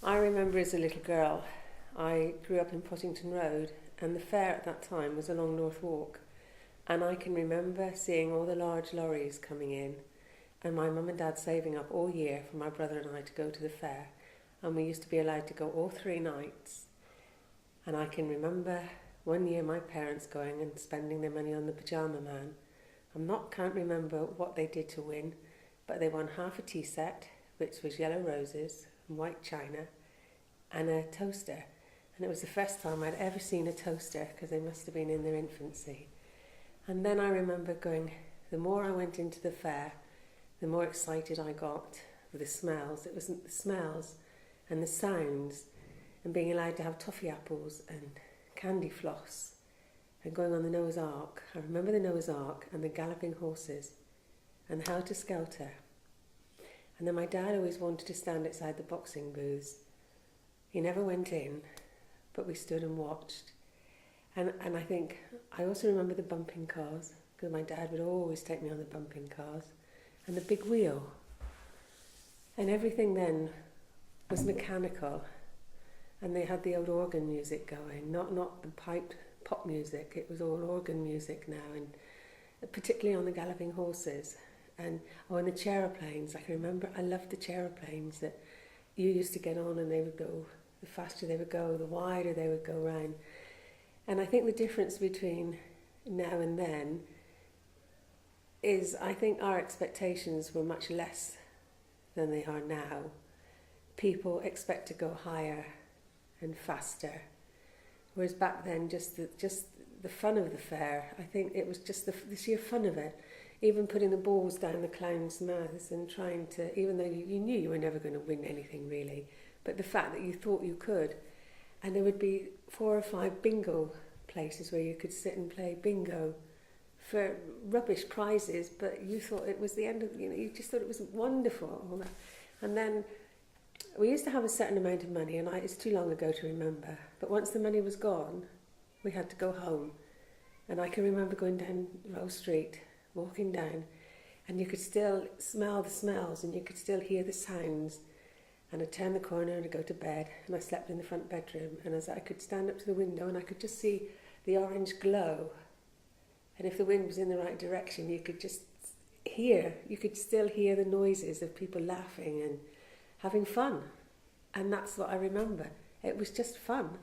I remember as a little girl, I grew up in Pottington Road, and the fair at that time was along North Walk. And I can remember seeing all the large lorries coming in, and my mum and dad saving up all year for my brother and I to go to the fair. And we used to be allowed to go all 3 nights. And I can remember one year my parents going and spending their money on the pyjama man. Can't remember what they did to win, but they won half a tea set, which was yellow roses and white china, and a toaster. And it was the first time I'd ever seen a toaster, because they must have been in their infancy. And then I remember going, the more I went into the fair, the more excited I got with the smells. It wasn't the smells and the sounds, and being allowed to have toffee apples and candy floss, and going on the Noah's Ark. I remember the Noah's Ark and the galloping horses and the helter-skelter. And then my dad always wanted to stand outside the boxing booths. He never went in, but we stood and watched. And I think, I also remember the bumping cars, because my dad would always take me on the bumping cars, and the big wheel. And everything then was mechanical, and they had the old organ music going, not the piped pop music. It was all organ music now, and particularly on the galloping horses. And the chairplanes, I can remember, I loved the chairplanes that you used to get on, and they would go, the faster they would go, the wider they would go round. And I think the difference between now and then is, I think our expectations were much less than they are now. People expect to go higher and faster, whereas back then just the fun of the fair, I think it was just the sheer fun of it. Even putting the balls down the clowns' mouths and trying to, even though you knew you were never going to win anything really, but the fact that you thought you could. And there would be 4 or 5 bingo places where you could sit and play bingo for rubbish prizes, but you thought it was the end of, you just thought it was wonderful. And then we used to have a certain amount of money, and it's too long ago to remember, but once the money was gone, we had to go home. And I can remember going down Row Street, walking down, and you could still smell the smells, and you could still hear the sounds. And I'd turn the corner and I'd go to bed, and I slept in the front bedroom, and as I could stand up to the window and I could just see the orange glow, and if the wind was in the right direction, you could still hear the noises of people laughing and having fun. And that's what I remember. It was just fun.